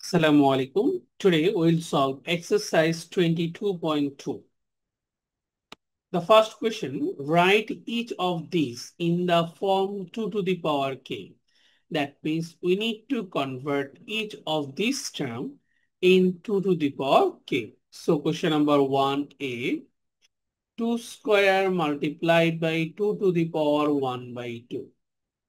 Assalamu alaikum. Today we'll solve exercise 22.2. The first question, write each of these in the form 2 to the power k. That means we need to convert each of these term in 2 to the power k. So question number 1a, 2 square multiplied by 2 to the power 1 by 2.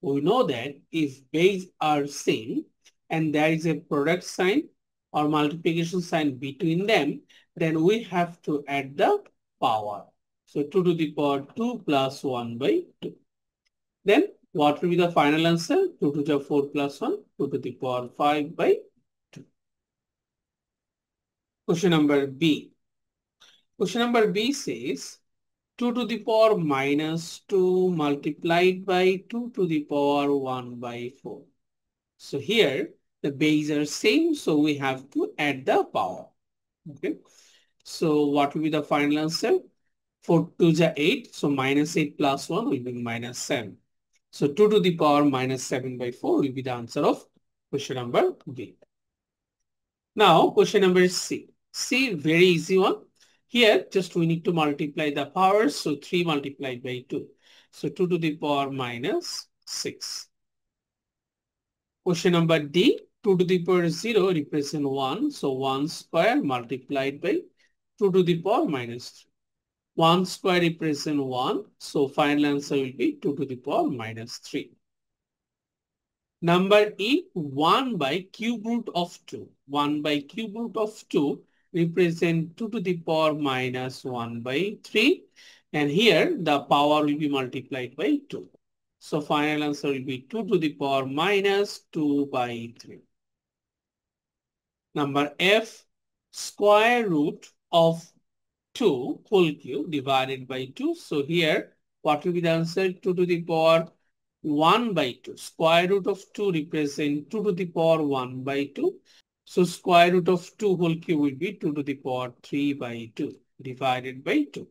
We know that if base are same and there is a product sign or multiplication sign between them, then we have to add the power. So 2 to the power 2 plus 1 by 2. Then what will be the final answer? 2 to the 4 plus 1, 2 to the power 5 by 2. Question number B. Question number B says 2 to the power minus 2 multiplied by 2 to the power 1 by 4. So here the base are same, so we have to add the power. Okay. So what will be the final answer? 4 to the 8. So minus 8 plus 1 will be minus 7. So 2 to the power minus 7 by 4 will be the answer of question number B. Now question number C. C, very easy one. Here just we need to multiply the powers. So 3 multiplied by 2. So 2 to the power minus 6. Question number D, 2 to the power 0 represent 1. So 1 square multiplied by 2 to the power minus 3. 1 square represent 1. So final answer will be 2 to the power minus 3. Number E, 1 by cube root of 2. 1 by cube root of 2 represent 2 to the power minus 1 by 3. And here the power will be multiplied by 2. So final answer will be 2 to the power minus 2 by 3. Number F, square root of 2 whole cube divided by 2. So here what will be the answer? 2 to the power 1 by 2. Square root of 2 represent 2 to the power 1 by 2. So square root of 2 whole cube will be 2 to the power 3 by 2 divided by 2.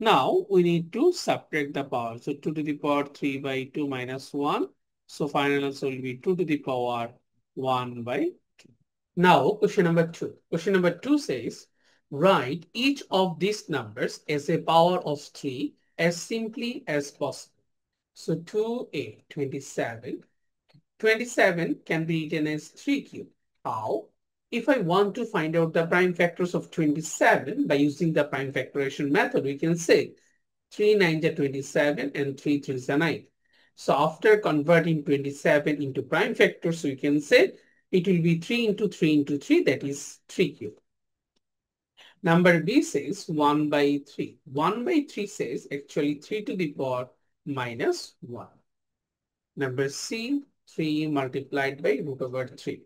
Now we need to subtract the power. So 2 to the power 3 by 2 minus 1. So final answer will be 2 to the power 1 by 2. Now question number 2. Question number 2 says, write each of these numbers as a power of 3 as simply as possible. So 2a, 27. 27 can be written as 3 cube. How? If I want to find out the prime factors of 27 by using the prime factorization method, we can say 3 9s are 27 and 3 3s are 9. So after converting 27 into prime factors, we can say it will be 3 into 3 into 3, that is 3 cube. Number B says 1 by 3. 1 by 3 says actually 3 to the power minus 1. Number C, 3 multiplied by root over 3.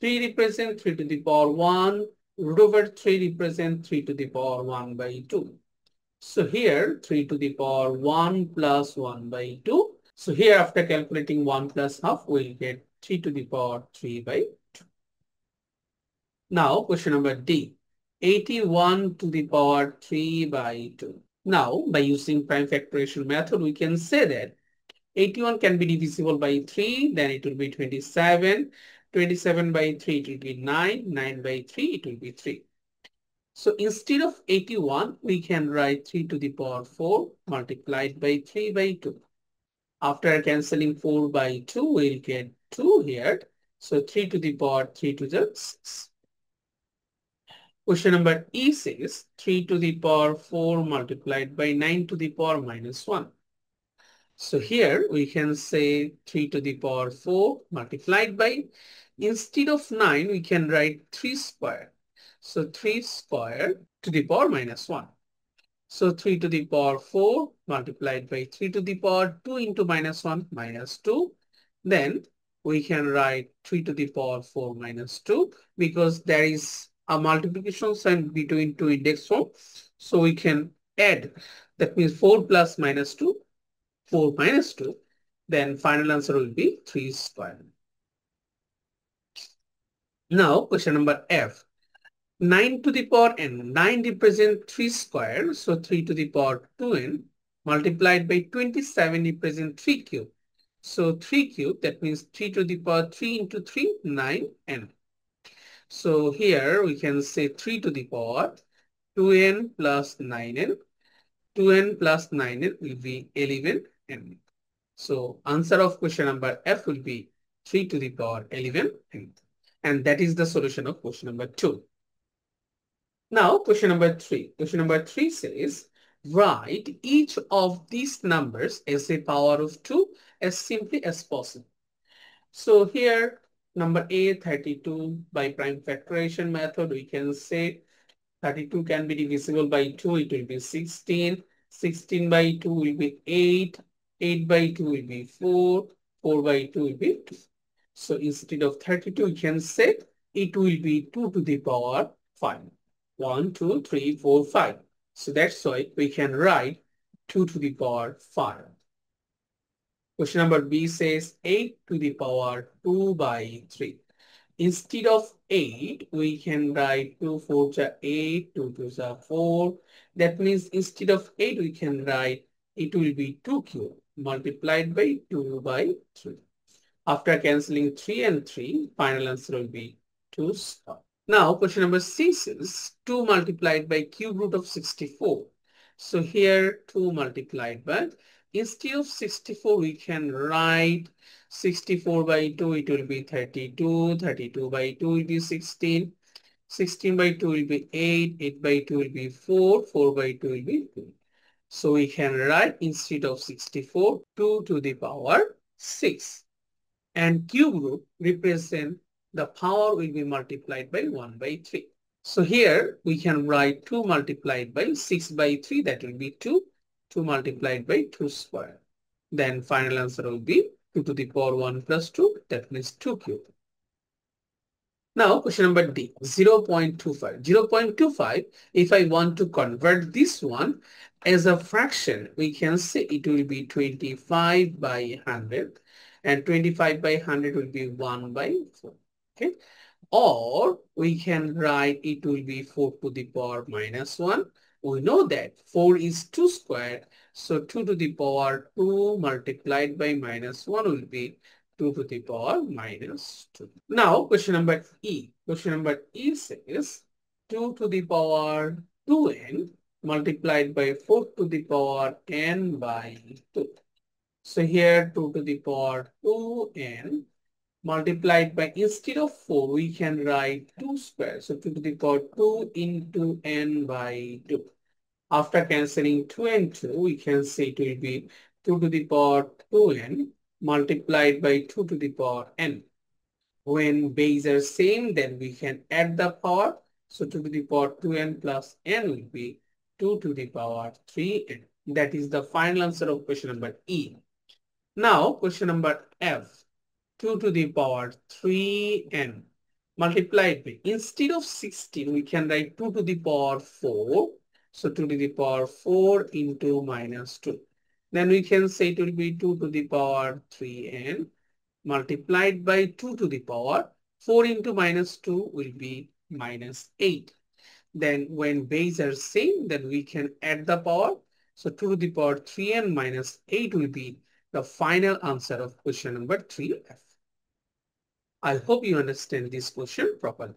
3 represent 3 to the power 1. Root over 3 represent 3 to the power 1 by 2. So here 3 to the power 1 plus 1 by 2. So here after calculating 1 plus half, we'll get 3 to the power 3 by 2. Now question number D. 81 to the power 3 by 2. Now by using prime factorization method, we can say that 81 can be divisible by 3, then it will be 27. 27 by 3, it will be 9. 9 by 3, it will be 3. So instead of 81, we can write 3 to the power 4 multiplied by 3 by 2. After cancelling 4 by 2, we'll get 2 here. So 3 to the power 3 to the 6. Question number E says 3 to the power 4 multiplied by 9 to the power minus 1. So here we can say 3 to the power 4 multiplied by, instead of 9, we can write 3 square. So 3 square to the power minus 1. So 3 to the power 4 multiplied by 3 to the power 2 into minus 1 minus 2. Then we can write 3 to the power 4 minus 2 because there is a multiplication sign between two index forms. So we can add, that means 4 plus minus 2. 4 minus 2, then final answer will be 3 square. Now question number F. 9 to the power n. 9 represent 3 square, so 3 to the power 2n multiplied by 27 represent 3 cube. So 3 cube, that means 3 to the power 3 into 3, 9n. So here we can say 3 to the power 2n plus 9n. 2n plus 9n will be 11n. So answer of question number F will be 3 to the power 11n. And that is the solution of question number 2. Now question number 3. Question number 3 says, write each of these numbers as a power of 2 as simply as possible. So here number A, 32 by prime factorization method, we can say 32 can be divisible by 2, it will be 16. 16 by 2 will be 8. 8 by 2 will be 4. 4 by 2 will be 2. So instead of 32, you can say it will be 2 to the power 5. 1, 2, 3, 4, 5. So that's why we can write 2 to the power 5. Question number B says 8 to the power 2 by 3. Instead of 8, we can write 2 4s are 8, 2 2s are 4. That means instead of 8, we can write it will be 2 cubed multiplied by 2 by 3. After cancelling 3 and 3, final answer will be 2 square. Now, question number 6 is 2 multiplied by cube root of 64. So here 2 multiplied by, instead of 64, we can write 64 by 2, it will be 32. 32 by 2 will be 16. 16 by 2 will be 8. 8 by 2 will be 4. 4 by 2 will be 2. So we can write instead of 64, 2 to the power 6. And cube root represent the power will be multiplied by 1 by 3. So here we can write 2 multiplied by 6 by 3, that will be 2. 2 multiplied by 2 square. Then final answer will be 2 to the power 1 plus 2, that means 2 cube. Now question number D, 0.25. 0.25, if I want to convert this one as a fraction, we can say it will be 25 by 100. And 25 by 100 will be 1 by 4. Okay. Or we can write it will be 4 to the power minus 1. We know that 4 is 2 squared. So 2 to the power 2 multiplied by minus 1 will be 2 to the power minus 2. Now question number E. Question number E says 2 to the power 2n multiplied by 4 to the power n by 2. So here 2 to the power 2n multiplied by, instead of 4, we can write 2 square. So 2 to the power 2 into n by 2. After cancelling 2 and 2, we can say it will be 2 to the power 2n multiplied by 2 to the power n. When base are same, then we can add the power. So 2 to the power 2n plus n will be 2 to the power 3n. That is the final answer of question number E. Now question number F. 2 to the power 3n multiplied by, instead of 16, we can write 2 to the power 4. So 2 to the power 4 into minus 2. Then we can say it will be 2 to the power 3n multiplied by 2 to the power 4 into minus 2 will be minus 8. Then when base are same, then we can add the power. So 2 to the power 3n minus 8 will be the final answer of question number 3F. I hope you understand this question properly.